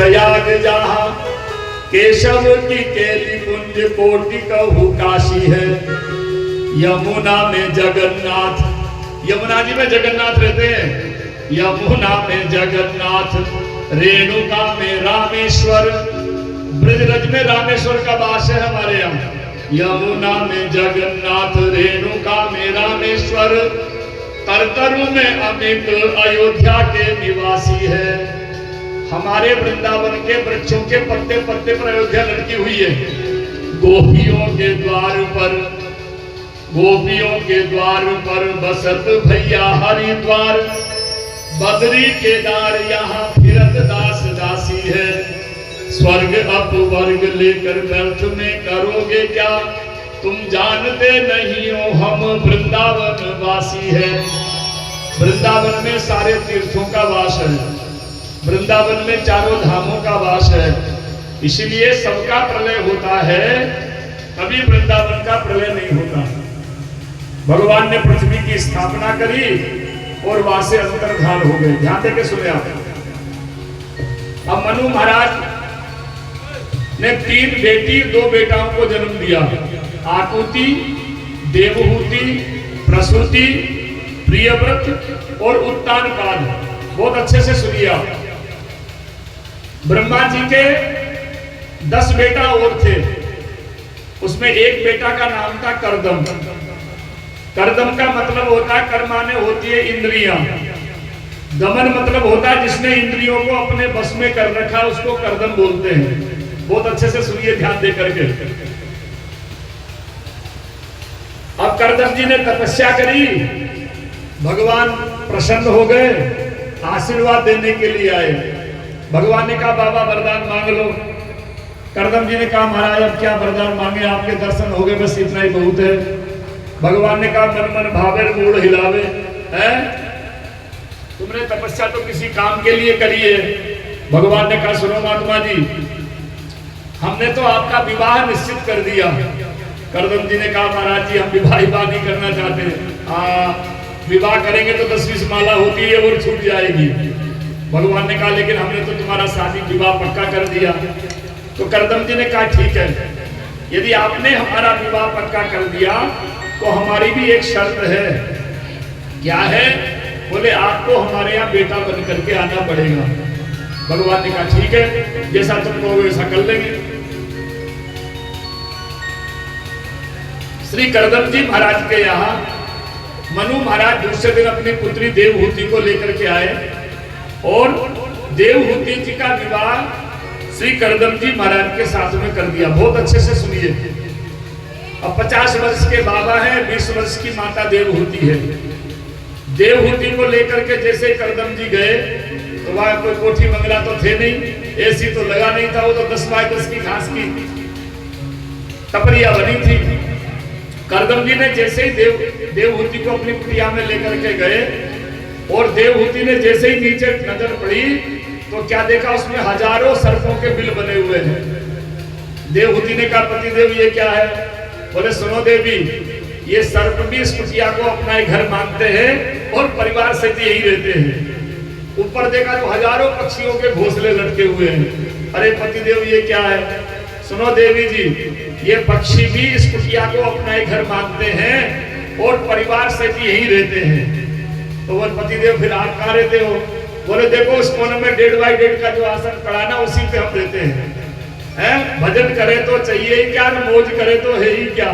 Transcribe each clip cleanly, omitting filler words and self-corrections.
प्रयाग जहाँ केशव की केली कुंज कोटि कहू काशी है। यमुना में जगन्नाथ, यमुना जी में जगन्नाथ रहते हैं। यमुना में जगन्नाथ, रेणुका में रामेश्वर, ब्रजरज में रामेश्वर का वास है हमारे यहाँ। यमुना में जगन्नाथ, रेणुका में रामेश्वर, तरतरु में अमित अयोध्या के निवासी है। हमारे वृंदावन के वृक्षों के पत्ते पत्ते पर अयोध्या लटकी हुई है। गोपियों के द्वार पर, गोपियों के द्वार पर बसत भैया हरिद्वार, बद्री केदार यहाँ फिरत दास दासी है। स्वर्ग अपवर्ग लेकर व्यर्थ में करोगे क्या, तुम जानते नहीं हो हम वृंदावन वासी है। वृंदावन में सारे तीर्थों का वास है, वृंदावन में चारों धामों का वास है, इसीलिए सबका प्रलय होता है, कभी वृंदावन का प्रलय नहीं होता। भगवान ने पृथ्वी की स्थापना करी और वहां से अंतर्धान हो गए। ध्यान देके सुने आप। अब मनु महाराज ने 3 बेटी 2 बेटाओं को जन्म दिया, आकुति, देवहूति, प्रसूति, प्रियव्रत और उत्तानपाद। बहुत अच्छे से सुनिए आप। ब्रह्मा जी के 10 बेटा और थे, उसमें एक बेटा का नाम था करदम। करदम का मतलब होता है, कर माने होती है इंद्रियां, दमन मतलब होता है जिसने इंद्रियों को अपने बस में कर रखा, उसको करदम बोलते हैं। बहुत अच्छे से सुनिए ध्यान दे करके। अब करदम जी ने तपस्या करी, भगवान प्रसन्न हो गए, आशीर्वाद देने के लिए आए। भगवान ने कहा बाबा वरदान मांग लो। करदम जी ने कहा महाराज अब क्या वरदान मांगे, आपके दर्शन हो गए, बस इतना ही बहुत है। भगवान ने कहा मन मन भावे मूड हिलावे, है तुमने तपस्या तो किसी काम के लिए करी है। भगवान ने कहा सुनो महात्मा जी, हमने तो आपका विवाह निश्चित कर दिया। करदम जी ने कहा महाराज जी हम विवाह नहीं करना चाहते। विवाह करेंगे तो 10-20 माला होती है और छूट जाएगी। भगवान ने कहा लेकिन हमने तो तुम्हारा शादी विवाह पक्का कर दिया। तो करदम जी ने कहा ठीक है, यदि आपने हमारा विवाह पक्का कर दिया तो हमारी भी एक शर्त है। क्या है? बोले आपको हमारे यहाँ बेटा बन करके आना पड़ेगा। भगवान ने कहा ठीक है, जैसा तुम कहोगे वैसा कर लेंगे। श्री करदम जी महाराज के यहाँ मनु महाराज दूसरे दिन अपनी पुत्री देवहूति को लेकर के आए और देवहूति जी का विवाह श्री करदम जी महाराज के साथ में कर दिया। बहुत अच्छे से सुनिए। अब 50 वर्ष के बाबा हैं, 20 वर्ष की माता देवहूति है। देवहूति को लेकर के जैसे करदम जी गए तो वहां कोई कोठी बंगला तो थे नहीं, एसी तो लगा नहीं था, वो तो 10 बाय 10 की घास की टपरिया बनी थी। करदम जी ने जैसे ही देवहूति को अपनी कुटिया में लेकर के गए और देवहूति ने जैसे ही नीचे नजर पड़ी तो क्या देखा, उसमें हजारों सर्पों के बिल बने हुए हैं। देवहूति ने कहा पतिदेव ये क्या है? बोले सुनो देवी, ये सर्प भी इस कुटिया को अपना ही घर मानते हैं और परिवार से यही रहते हैं। ऊपर देखा तो हजारों पक्षियों के घोंसले लटके हुए हैं। अरे पतिदेव ये क्या है? सुनो देवी जी, ये पक्षी भी इस कुटिया को अपना ही घर मानते हैं और परिवार से यही रहते हैं। तो वो पतिदेव फिर आप कहाँ रहते हो? बोले देखो उस कोने में 1.5 बाय 1.5 का जो आसन पड़ा ना, उसी पे हम रहते हैं। भजन करे तो चाहिए ही क्या, मौज करे तो है ही क्या।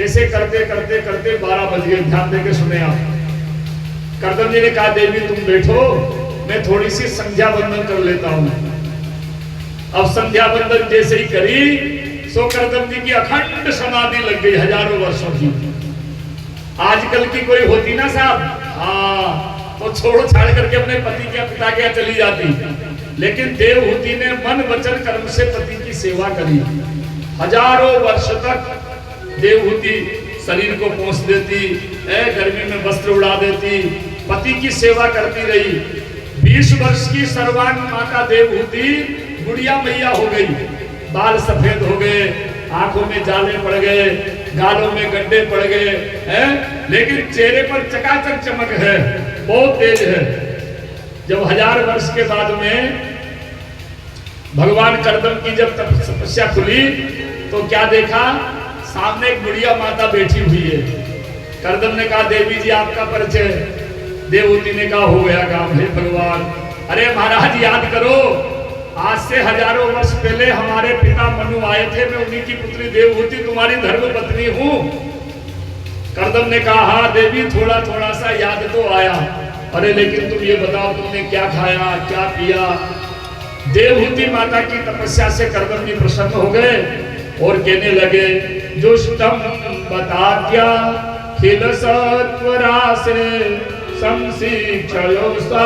ऐसे करते करते करते 12 बज गए। ध्यान देके सुने आप। करदम जी ने कहा देवी तुम बैठो, मैं थोड़ी सी संध्या बंदन कर लेता हूँ। अब संध्या बंदन जैसे ही करी सो करदम जी की अखंड समाधि लग गई हजारों वर्षों की। आजकल की कोई होती ना साहब, हाँ तो छोड़ छाड़ करके अपने पति के पिता के यहाँ चली जाती, लेकिन देवहूति ने मन वचन कर्म से पति की सेवा करी। हजारों वर्ष तक देवहूति शरीर को पोंछ देती, गर्मी में वस्त्र उड़ा देती, पति की सेवा करती रही। 20 वर्ष की सर्वांग माता देवहूति बुढ़िया मैया हो गई। बाल सफेद हो गए, आंखों में जाले पड़ गए, गालों में गड्ढे पड़ गए, लेकिन चेहरे पर चकाचक चमक है, बहुत तेज है। जब 1000 वर्ष के बाद में भगवान करदम की जब तपस्या खुली तो क्या देखा, सामने एक बुढ़िया माता बैठी हुई है। करदम ने कहा देवी जी आपका परिचय। देवहूति ने कहा हो गया काम है भगवान। अरे महाराज याद करो, आज से हजारों वर्ष पहले हमारे पिता मनु आए थे, मैं उन्हीं की पुत्री देवहूति तुम्हारी धर्म पत्नी हूँ। करदम ने कहा हाँ देवी थोड़ा थोड़ा सा याद तो आया। अरे लेकिन तुम ये बताओ तुमने क्या खाया क्या पिया। देवहूति माता की तपस्या से करदम जी प्रसन्न हो गए और कहने लगे जुष्टम बताद्या खिल सत्वरासे संशिक्षयोस्ता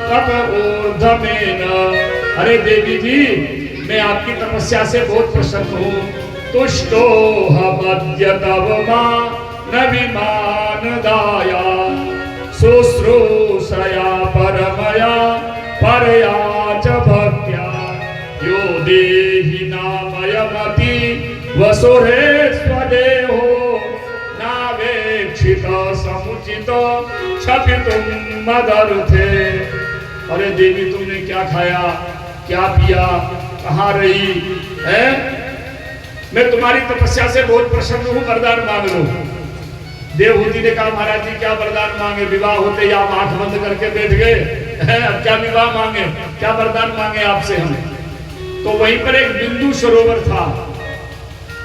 तप ऊर्ध्वमेन। अरे देवी जी मैं आपकी तपस्या से बहुत प्रसन्न हूँ। तुष्टो हमद्य तव मां न विमानदाया शुश्रूषया परमया परया च भक्त्या यो देहि नामयमति वसुरे स्वदेहो नावेक्षित समुचित क्षपितुं मदर्थे। अरे देवी तुमने क्या खाया क्या पिया कहाँ रही है, मैं तुम्हारी तपस्या से बहुत प्रसन्न हूँ, वरदान मांग लो। देवहूति ने कहा महाराज जी क्या वरदान मांगे, विवाह होते ही आप आंख बंद करके बैठ गए, अब क्या विवाह मांगे, क्या वरदान मांगे आपसे हम। तो वहीं पर एक बिंदु सरोवर था।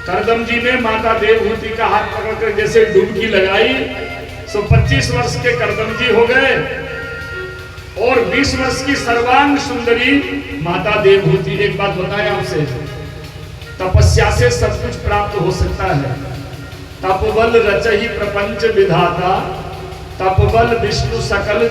करदम जी ने माता देवहूति का हाथ पकड़कर जैसे डुबकी लगाई, तो 25 वर्ष के करदम जी हो गए और 20 वर्ष की सर्वांग सुंदरी माता देवहूति। एक बात बताएं आपसे, तपस्या से सब कुछ प्राप्त हो सकता है। तपबल रचहि प्रपंच विधाता, तपबल विष्णु सकल